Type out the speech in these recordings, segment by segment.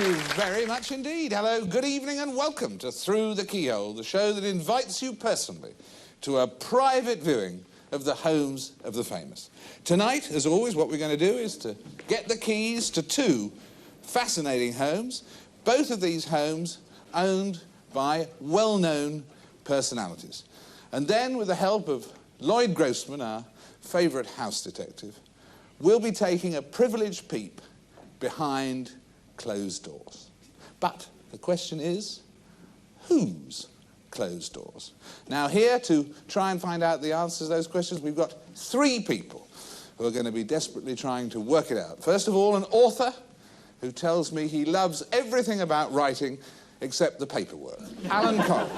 you very much indeed. Hello, good evening and welcome to Through the Keyhole, the show that invites you personally to a private viewing of the homes of the famous. Tonight, as always, what we're going to do is to get the keys to two fascinating homes, both of these homes owned by well-known personalities. And then, with the help of Lloyd Grossman, our favourite house detective, we'll be taking a privileged peep behind closed doors. But the question is, whose closed doors? Now, here to try and find out the answers to those questions, we've got three people who are going to be desperately trying to work it out. First of all, an author who tells me he loves everything about writing except the paperwork. Alan Coren.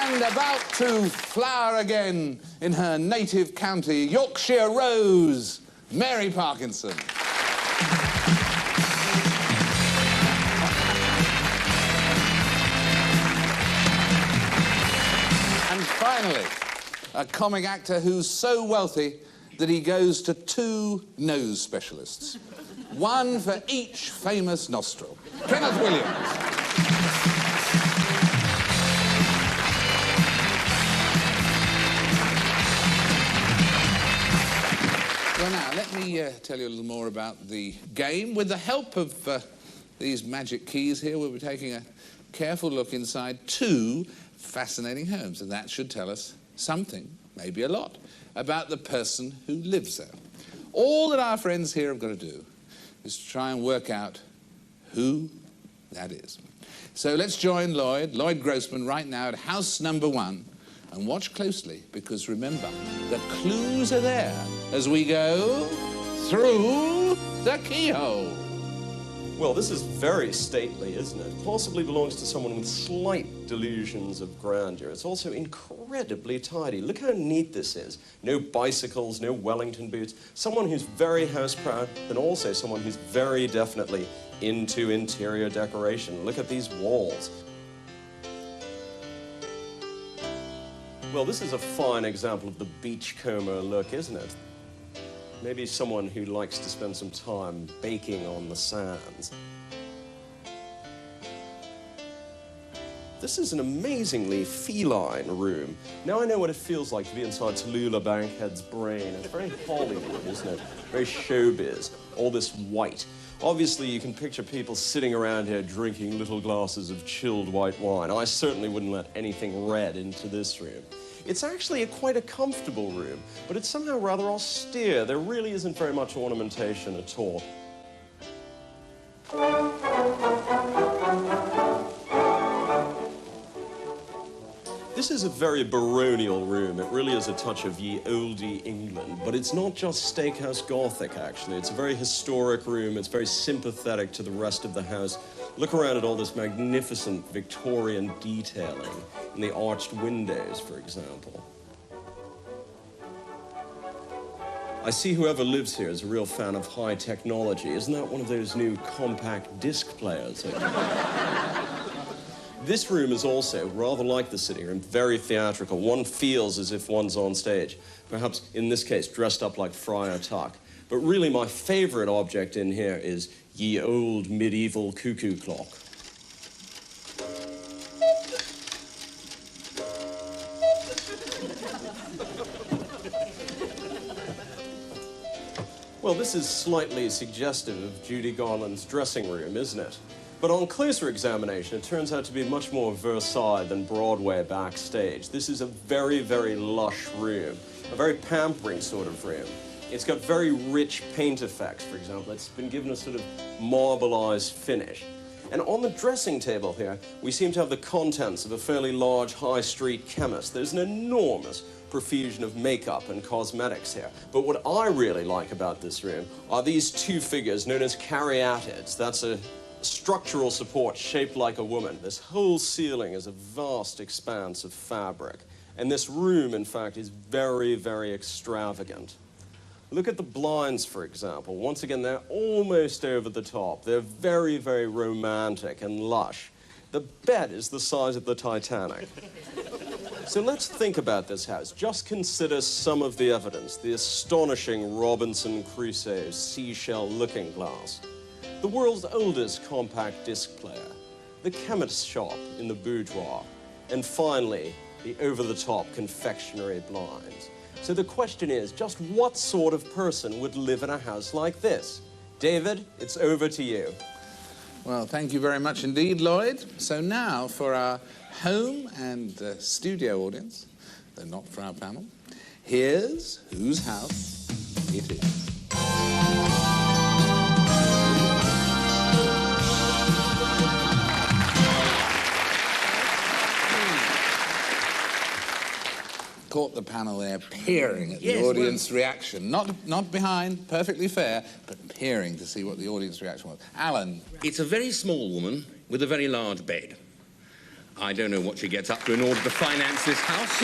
And about to flower again in her native county, Yorkshire Rose, Mary Parkinson. And finally, a comic actor who's so wealthy that he goes to two nose specialists. One for each famous nostril. Kenneth Williams. Well, now, let me tell you a little more about the game. With the help of these magic keys here, we'll be taking a careful look inside two fascinating homes, and that should tell us something, maybe a lot, about the person who lives there. All that our friends here have got to do is to try and work out who that is. So let's join Lloyd Grossman, right now at house number 1. And watch closely, because remember, the clues are there as we go through the keyhole. Well, this is very stately, isn't it? Possibly belongs to someone with slight delusions of grandeur. It's also incredibly tidy. Look how neat this is. No bicycles, no Wellington boots. Someone who's very house-proud, and also someone who's very definitely into interior decoration. Look at these walls. Well, this is a fine example of the beachcomber look, isn't it? Maybe someone who likes to spend some time baking on the sands. This is an amazingly feline room. Now I know what it feels like to be inside Tallulah Bankhead's brain. It's very Hollywood, isn't it? Very showbiz. All this white. Obviously, you can picture people sitting around here drinking little glasses of chilled white wine. I certainly wouldn't let anything red into this room. It's actually quite a comfortable room, but it's somehow rather austere. There really isn't very much ornamentation at all. This is a very baronial room. It really is a touch of ye olde England, but it's not just steakhouse Gothic, actually. It's a very historic room. It's very sympathetic to the rest of the house. Look around at all this magnificent Victorian detailing in the arched windows, for example. I see whoever lives here is a real fan of high technology. Isn't that one of those new compact disc players? This room is also, rather like the sitting room, very theatrical. One feels as if one's on stage. Perhaps, in this case, dressed up like Friar Tuck. But really, my favorite object in here is ye old medieval cuckoo clock. Well, this is slightly suggestive of Judy Garland's dressing room, isn't it? But on closer examination, it turns out to be much more Versailles than Broadway backstage. This is a very, very lush room, a very pampering sort of room. It's got very rich paint effects, for example. It's been given a sort of marbleized finish. And on the dressing table here, we seem to have the contents of a fairly large high street chemist. There's an enormous profusion of makeup and cosmetics here. But what I really like about this room are these two figures known as caryatids. That's a structural support shaped like a woman. This whole ceiling is a vast expanse of fabric. And this room, in fact, is very, very extravagant. Look at the blinds, for example. Once again, they're almost over the top. They're very, very romantic and lush. The bed is the size of the Titanic. So let's think about this house. Just consider some of the evidence. The astonishing Robinson Crusoe seashell looking glass. The world's oldest compact disc player. The chemist's shop in the boudoir. And finally, the over-the-top confectionery blinds. So the question is, just what sort of person would live in a house like this? David, it's over to you. Well, thank you very much indeed, Lloyd. So now for our home and studio audience, though not for our panel, here's whose house it is. Caught the panel there peering at the audience reaction. Not behind, perfectly fair, but peering to see what the audience reaction was. Alan. It's a very small woman with a very large bed. I don't know what she gets up to in order to finance this house.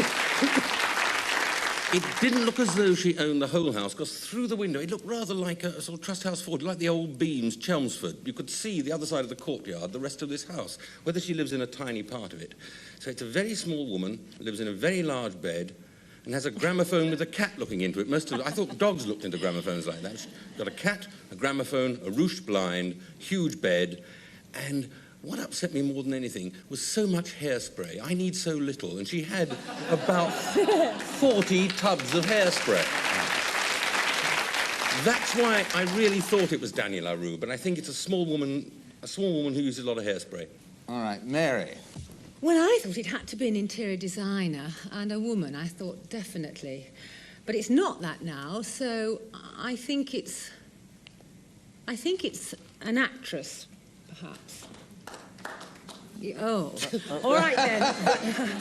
It didn't look as though she owned the whole house, because through the window it looked rather like a sort of Trust House 40, like the old beams, Chelmsford. You could see the other side of the courtyard, the rest of this house, whether she lives in a tiny part of it. So it's a very small woman, lives in a very large bed, and has a gramophone with a cat looking into it. I thought dogs looked into gramophones like that. She's got a cat, a gramophone, a ruched blind, huge bed, and what upset me more than anything was so much hairspray. I need so little, and she had about 40 tubs of hairspray. That's why I really thought it was Daniel LaRue, but I think it's a small woman who uses a lot of hairspray. All right, Mary. Well, I thought it had to be an interior designer and a woman. I thought definitely. But it's not that now, so I think it's an actress, perhaps. Oh, all right then.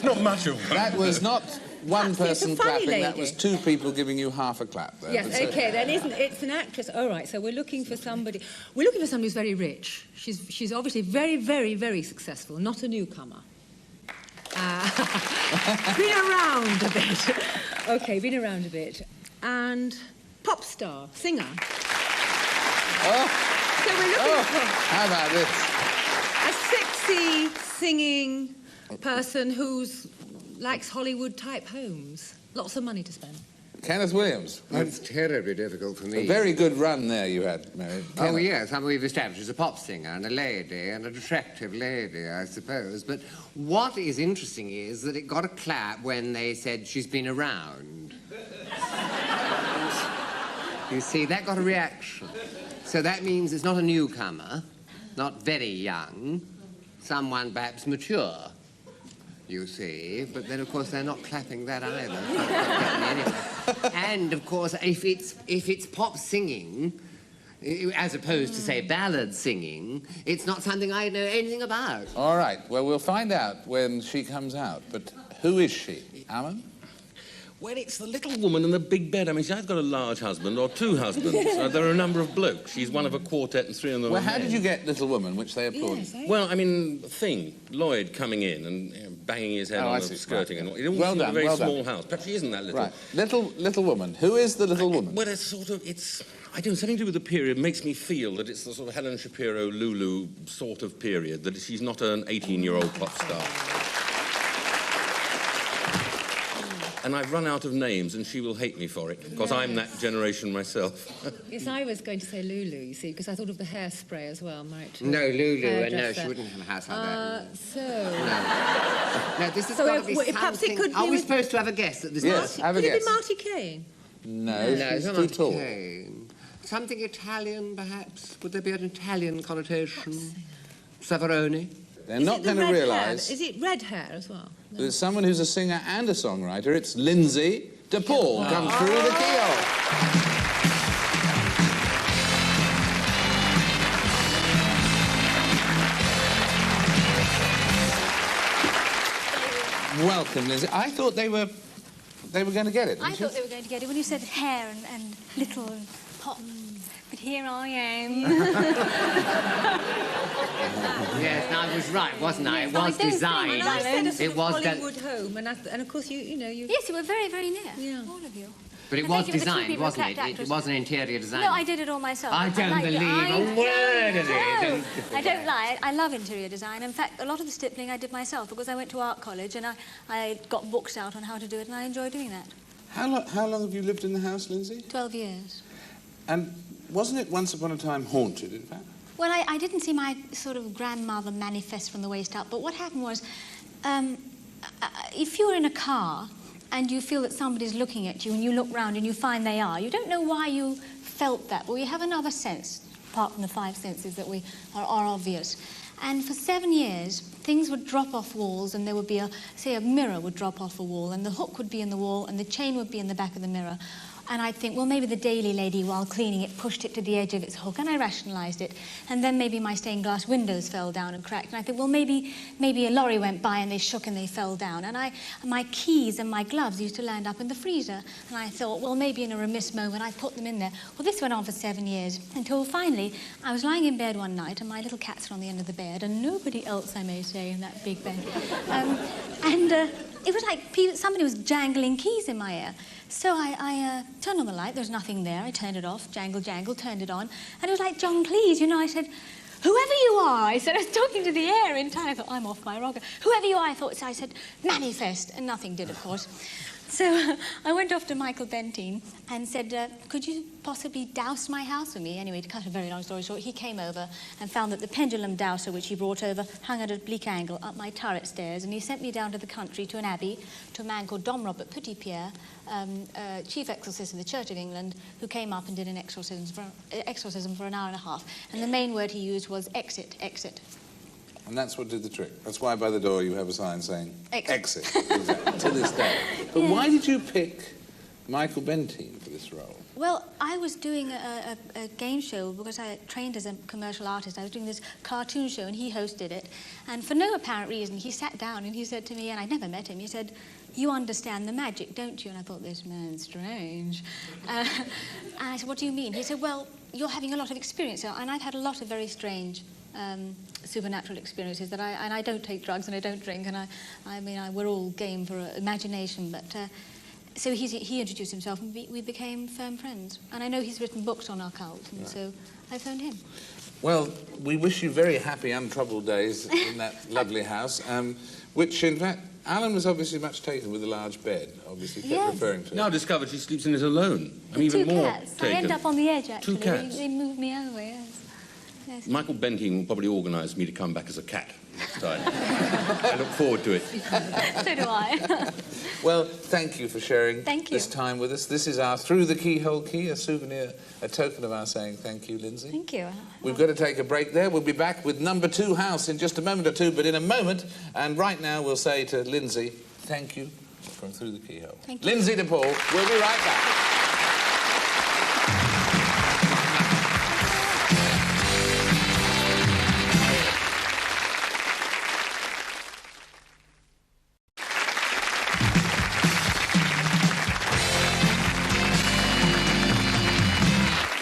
Not much of one. That was not one person clapping, lady. that was two people giving you half a clap there. Yes, okay, then it's an actress. All right, so we're looking for somebody who's very rich. She's obviously very, very, very successful, not a newcomer. Been around a bit. Okay, been around a bit. And pop star, singer. Oh. So we're looking for... How about this? A sexy, singing person who likes Hollywood-type homes. Lots of money to spend. Kenneth Williams. That's terribly difficult for me. A very good run there you had, Mary. Oh, Kenneth. yes, we've established as a pop singer and a lady, and an attractive lady, I suppose. But what is interesting is that it got a clap when they said she's been around. You see, that got a reaction. So that means it's not a newcomer, not very young, someone perhaps mature, you see. But then, of course, they're not clapping that either. Anyway. And, of course, if it's pop singing, as opposed to, say, ballad singing, it's not something I know anything about. All right, well, we'll find out when she comes out. But who is she? Alan? Well, it's the little woman in the big bed. I mean, she's either got a large husband or two husbands. There are a number of blokes. She's one of a quartet and three of them. Well, how did you get Little Woman, which they applauded? Yes, Well, I mean, Lloyd coming in and banging his head on the skirting and all. It almost seemed a very small house. Perhaps she isn't that little. Right. Little Woman. Who is the Little Woman? Well, it's I don't know, something to do with the period makes me feel that it's the sort of Helen Shapiro, Lulu sort of period, that she's not an 18-year-old pop star. And I've run out of names, and she will hate me for it, because I'm that generation myself. Yes, I was going to say Lulu, you see, because I thought of the hairspray as well, Mark. No, Lulu, no, she wouldn't have a house like that. No, this has got to be perhaps it could be... Are we supposed to have a guess at this? Yes, have a Could guess. it be Marty Kane? No, she's it's too not tall. Kane. Something Italian, perhaps? Would there be an Italian connotation? Savaroni? They're not going to realise... Is it red hair as well? No. There's someone who's a singer and a songwriter. It's Lindsay de Paul. Comes through the Keyhole. Welcome, Lindsay. I thought they were going to get it. I thought they were going to get it when you said hair and little and pop. But here I am. Yes, I was right, wasn't I? It was designed. And I said a sort It of was Hollywood home, and of course you Yes, you were very, very near. Yeah. All of you. But it I was think it was the two designed, people wasn't who it? clapped It actors. was an interior design. No, I did it all myself. I don't liked it. believe a word does it? No, I don't lie. I love interior design. In fact, a lot of the stippling I did myself because I went to art college and I got books out on how to do it, and I enjoy doing that. How long have you lived in the house, Lindsay? 12 years. And wasn't it once upon a time haunted, in fact? Well, I didn't see my sort of grandmother manifest from the waist up, but what happened was, if you're in a car and you feel that somebody's looking at you and you look round and you find they are, you don't know why you felt that, but we have another sense, apart from the 5 senses that are obvious. And for 7 years, things would drop off walls and there would be say a mirror would drop off a wall and the hook would be in the wall and the chain would be in the back of the mirror. And I'd think, well, maybe the daily lady, while cleaning it, pushed it to the edge of its hook, and I rationalised it. And then maybe my stained glass windows fell down and cracked, and I think, well, maybe a lorry went by and they shook and they fell down. And my keys and my gloves used to land up in the freezer. And I thought, well, maybe in a remiss moment I put them in there. Well, this went on for 7 years, until finally I was lying in bed one night, and my little cats were on the end of the bed, and nobody else, I may say, in that big bed. It was like somebody was jangling keys in my ear. So I turned on the light, there was nothing there, I turned it off, jangle, jangle, turned it on, and it was like John Cleese, you know. I said, whoever you are, I said, I was talking to the air in time. I thought, I'm off my rocker. Whoever you are, I said, manifest, and nothing did, of course. So I went off to Michael Bentine and said, could you possibly douse my house for me? Anyway, to cut a very long story short, he came over and found that the pendulum dowser, which he brought over, hung at a bleak angle up my turret stairs, and he sent me down to the country to an abbey, to a man called Dom Robert Petitpierre, chief exorcist of the Church of England, who came up and did an exorcism for an hour and a half. And the main word he used was exit, exit. And that's what did the trick. That's why by the door you have a sign saying Exit. Exactly, to this day. But why did you pick Michael Bentine for this role? Well, I was doing a game show because I trained as a commercial artist. I was doing this cartoon show and he hosted it. And for no apparent reason, he sat down and he said to me, and I'd never met him, he said, you understand the magic, don't you? And I thought, this man's strange. And I said, what do you mean? He said, well, you're having a lot of experience. And I've had a lot of very strange supernatural experiences that I don't take drugs and I don't drink, and we're all game for imagination, but so he introduced himself and we became firm friends, and I know he's written books on occult, and so I phoned him. Well, we wish you very happy, untroubled days in that lovely house, which in fact Alan was obviously much taken with a large bed, obviously kept referring to it. Now discovered she sleeps in it alone. I'm even two more cats. taken. I end up on the edge, actually. 2 cats. They move me over, yes. Yes. Michael Bentine will probably organise me to come back as a cat next time. I look forward to it. So do I. Well, thank you for sharing Thank you. this time with us. This is our Through the Keyhole key, a souvenir, a token of our saying thank you, Lindsay. Thank you. We've got to take a break there. We'll be back with number 2 house in just a moment or two, but in a moment, and right now we'll say to Lindsay, thank you from Through the Keyhole. Thank you. Lindsay de Paul, we'll be right back.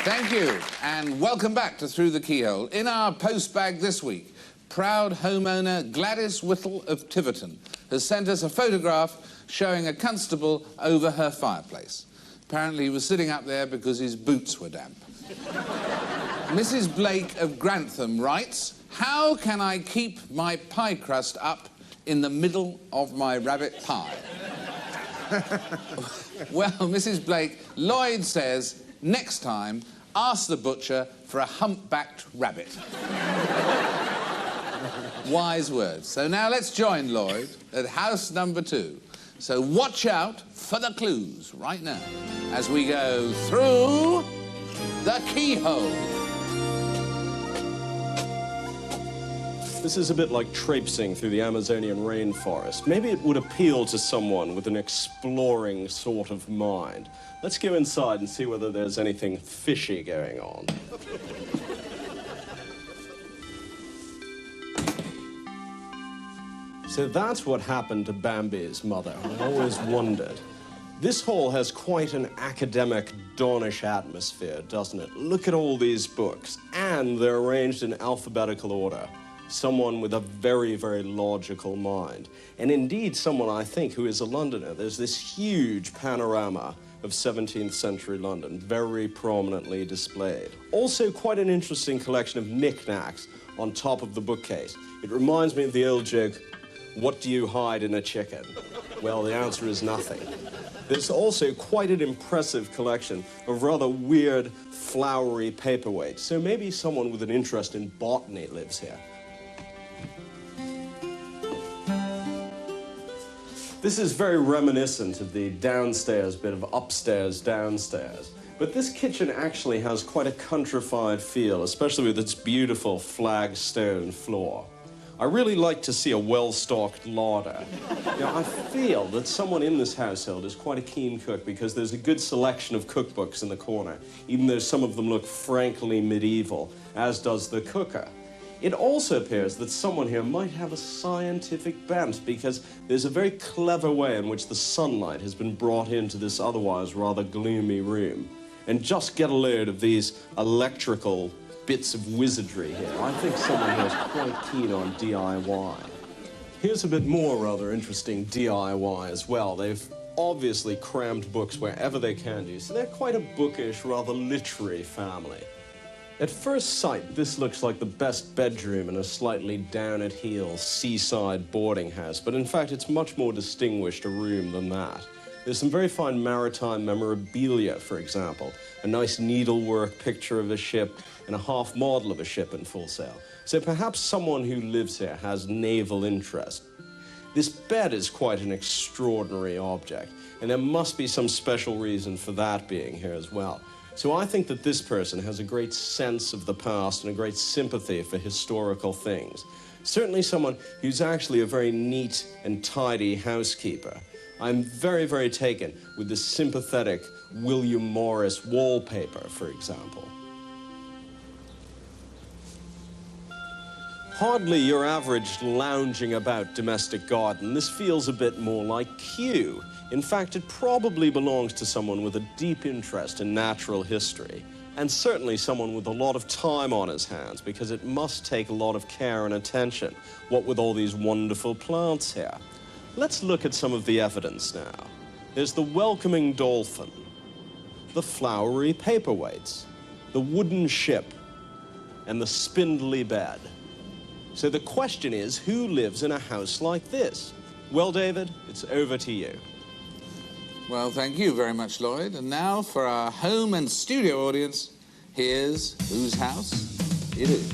Thank you, and welcome back to Through the Keyhole. In our postbag this week, proud homeowner Gladys Whittle of Tiverton has sent us a photograph showing a constable over her fireplace. Apparently he was sitting up there because his boots were damp. Mrs. Blake of Grantham writes, how can I keep my pie crust up in the middle of my rabbit pie? Well, Mrs. Blake, Lloyd says, next time, ask the butcher for a humpbacked rabbit. Wise words. So now let's join Lloyd at house number 2. So watch out for the clues right now as we go through the keyhole. This is a bit like traipsing through the Amazonian rainforest. Maybe it would appeal to someone with an exploring sort of mind. Let's go inside and see whether there's anything fishy going on. So that's what happened to Bambi's mother. I always wondered. This hall has quite an academic, Dornish atmosphere, doesn't it? Look at all these books, and they're arranged in alphabetical order. Someone with a very, very logical mind. And indeed, someone, I think, who is a Londoner. There's this huge panorama of 17th century London, very prominently displayed. Also quite an interesting collection of knickknacks on top of the bookcase. It reminds me of the old joke, what do you hide in a chicken? Well, the answer is nothing. There's also quite an impressive collection of rather weird, flowery paperweights. So maybe someone with an interest in botany lives here. This is very reminiscent of the downstairs bit of upstairs, downstairs. But this kitchen actually has quite a countrified feel, especially with its beautiful flagstone floor. I really like to see a well-stocked larder. Now, I feel that someone in this household is quite a keen cook because there's a good selection of cookbooks in the corner, even though some of them look frankly medieval, as does the cooker. It also appears that someone here might have a scientific bent because there's a very clever way in which the sunlight has been brought into this otherwise rather gloomy room. And just get a load of these electrical bits of wizardry here. I think someone here is quite keen on DIY. Here's a bit more rather interesting DIY as well. They've obviously crammed books wherever they can do, so they're quite a bookish, rather literary family. At first sight, this looks like the best bedroom in a slightly down-at-heel seaside boarding house, but in fact it's much more distinguished a room than that. There's some very fine maritime memorabilia, for example, a nice needlework picture of a ship and a half model of a ship in full sail. So perhaps someone who lives here has naval interest. This bed is quite an extraordinary object, and there must be some special reason for that being here as well. So I think that this person has a great sense of the past and a great sympathy for historical things. Certainly someone who's actually a very neat and tidy housekeeper. I'm very, very taken with this sympathetic William Morris wallpaper, for example. Hardly your average lounging about domestic garden. This feels a bit more like Kew. In fact, it probably belongs to someone with a deep interest in natural history, and certainly someone with a lot of time on his hands, because it must take a lot of care and attention, what with all these wonderful plants here. Let's look at some of the evidence now. There's the welcoming dolphin, the flowery paperweights, the wooden ship, and the spindly bed. So the question is, who lives in a house like this? Well, David, it's over to you. Well, thank you very much, Lloyd. And now for our home and studio audience, here's whose house it is.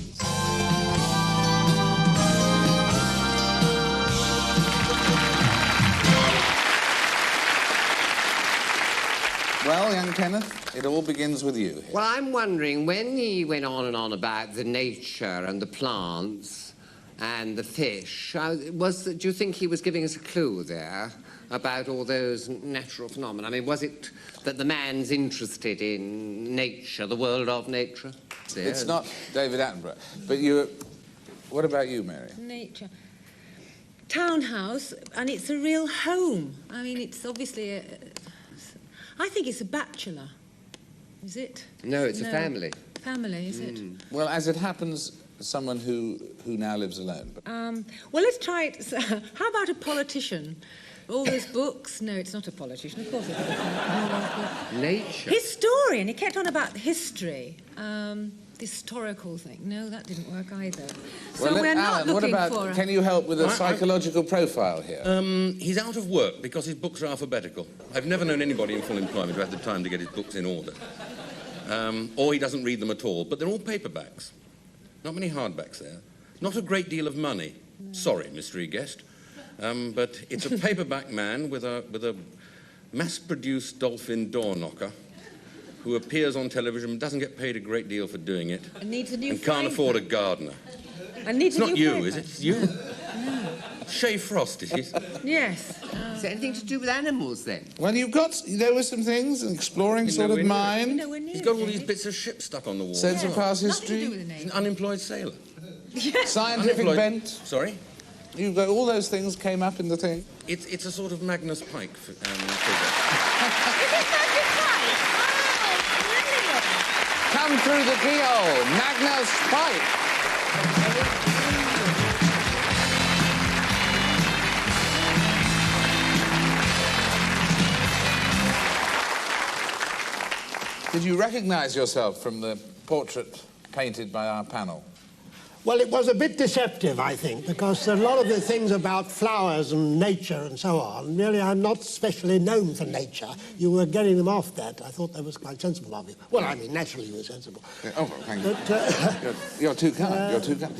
Well, young Kenneth, it all begins with you here. Well, I'm wondering, when he went on and on about the nature and the plants and the fish, do you think he was giving us a clue there about all those natural phenomena? I mean, was it that the man's interested in nature, the world of nature? It's not David Attenborough. But what about you, Mary? Nature. Townhouse, and it's a real home. I mean, it's obviously I think it's a bachelor. Is it? No, it's a family. Family, is it? Well, as it happens, someone who now lives alone. Well, let's try it. How about a politician? All those books? No, it's not a politician. Of course it's not. Nature. Historian. He kept on about history. The historical thing. No, that didn't work either. So Well, we're not Alan, what looking about, for can you help with a psychological profile here? He's out of work because his books are alphabetical. I've never known anybody in full employment who had the time to get his books in order. Or he doesn't read them at all. But they're all paperbacks. Not many hardbacks there. Not a great deal of money. No. Sorry, mystery guest. But it's a paperback man with a mass-produced dolphin door knocker who appears on television and doesn't get paid a great deal for doing it. And needs a new and can't afford a gardener. And needs it's a not new you, paper. is it? It's you? No. Shay Frost, is it? Yes. Is there anything to do with animals, then? Well, there were some things, an exploring sort of mind. No, we're near He's got all it, these eh? bits of ship stuck on the wall. Sense of past Nothing to do history. with the He's name. an unemployed sailor. Scientific Unemployed. bent. Sorry? You've got all those things came up in the thing. It's a sort of Magnus Pike figure. Come through the keyhole, Magnus Pike. Did you recognise yourself from the portrait painted by our panel? Well, it was a bit deceptive, I think, because a lot of the things about flowers and nature and so on, really, I'm not specially known for nature. You were getting them off that. I thought that was quite sensible of you. Well, I mean, naturally you were sensible. Yeah, oh, well, thank you. You're too kind, you're too kind.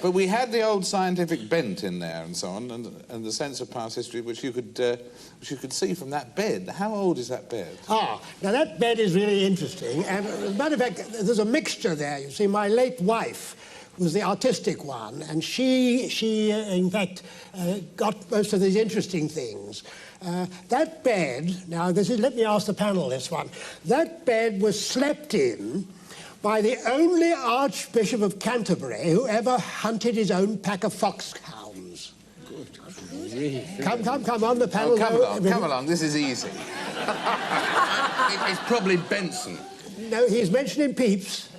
But we had the old scientific bent in there and so on, and the sense of past history which you could see from that bed. How old is that bed? Ah, now that bed is really interesting, and as a matter of fact, there's a mixture there. You see, my late wife was the artistic one, and she in fact, got most of these interesting things. That bed, now let me ask the panel this one, that bed was slept in by the only Archbishop of Canterbury who ever hunted his own pack of foxhounds. Come on, the panel. Oh, come along, this is easy. It's probably Benson. No, he's mentioning Pepys.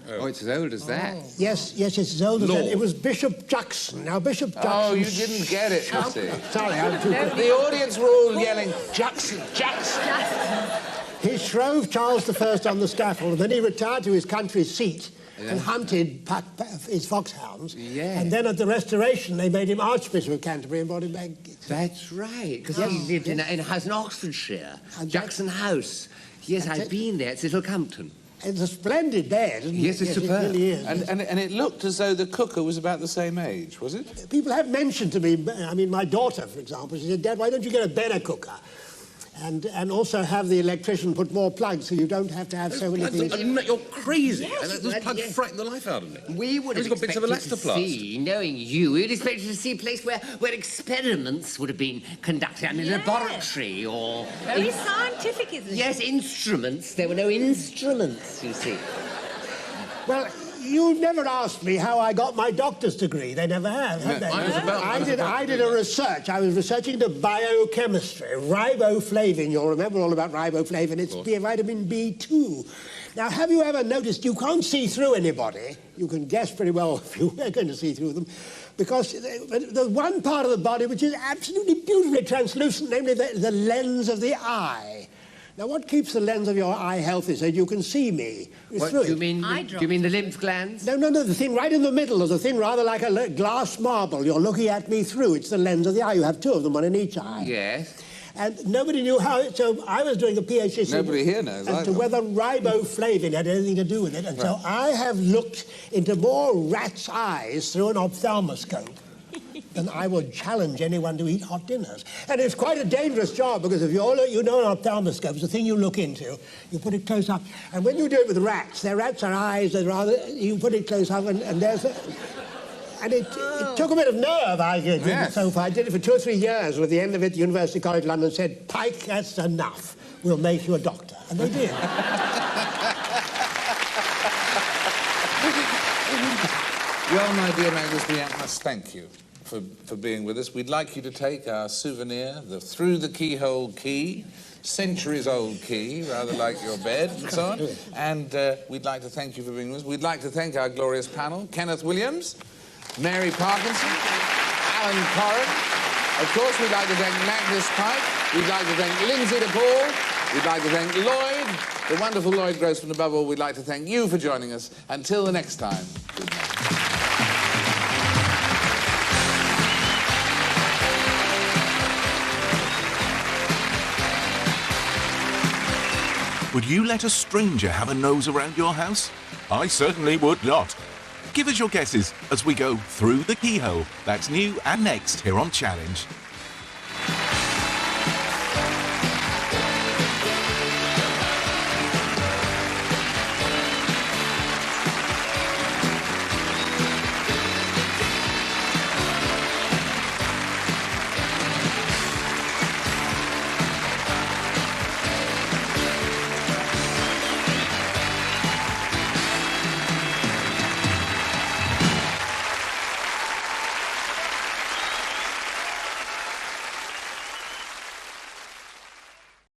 Oh, it's as old as that. Yes, it's as old as that. It was Bishop Jackson. Now, Bishop Jackson... Oh, you didn't get it, you see. Sorry, I'm too quick. The audience were all yelling, Jackson, Jackson. He shrove Charles I on the scaffold, and then he retired to his country seat and hunted his foxhounds. Yeah. And then at the Restoration, they made him Archbishop of Canterbury and brought him back. That's right, because he lived in a house in Oxfordshire, Jackson House. Yes, I've been there. It's Little Compton. It's a splendid bed, isn't it? Yes, it's superb. It really is. And it looked as though the cooker was about the same age, was it? People have mentioned to me, I mean, my daughter, for example, she said, Dad, why don't you get a better cooker? And also have the electrician put more plugs so you don't have to have so many things. You're crazy. Yes, Those plugs frighten the life out of me. We would have got bits of expected to elastoplast. see, knowing you, we would have expected to see a place where experiments would have been conducted. I mean, a laboratory or... Very scientific, isn't it? Yes, instruments. There were no instruments, you see. Well, you never asked me how I got my doctor's degree. They never have they? I did a research. I was researching into biochemistry. Riboflavin, you'll remember all about riboflavin. It's vitamin B2. Now, have you ever noticed you can't see through anybody? You can guess pretty well if you are going to see through them. Because there's one part of the body which is absolutely beautifully translucent, namely the lens of the eye. Now, what keeps the lens of your eye healthy so you can see me? What, do you mean the lymph glands? No, the thing right in the middle is a thing rather like a glass marble. You're looking at me through. It's the lens of the eye. You have two of them, one in each eye. Yes. And nobody knew how... So I was doing a PhD... Nobody here knows as to whether riboflavin had anything to do with it. And so I have looked into more rats' eyes through an ophthalmoscope than I would challenge anyone to eat hot dinners. And it's quite a dangerous job, because if you know an ophthalmoscope, it's the thing you look into, you put it close up, and when you do it with rats, their rats are eyes, you put it close up, and there's a... And it took a bit of nerve, I did it so far. I did it for 2 or 3 years, and at the end of it, University College London said, Pike, that's enough. We'll make you a doctor. And they did. Well, my dear Magnus, we must thank you for being with us. We'd like you to take our souvenir, the Through the Keyhole key, centuries-old key, rather like your bed and so on. And we'd like to thank you for being with us. We'd like to thank our glorious panel, Kenneth Williams, Mary Parkinson, Alan Coren. Of course, we'd like to thank Magnus Pike. We'd like to thank Lindsay de Paul. We'd like to thank Lloyd, the wonderful Lloyd Gross, and above all, we'd like to thank you for joining us. Until the next time, good night. Would you let a stranger have a nose around your house? I certainly would not. Give us your guesses as we go through the keyhole. That's new and next here on Challenge.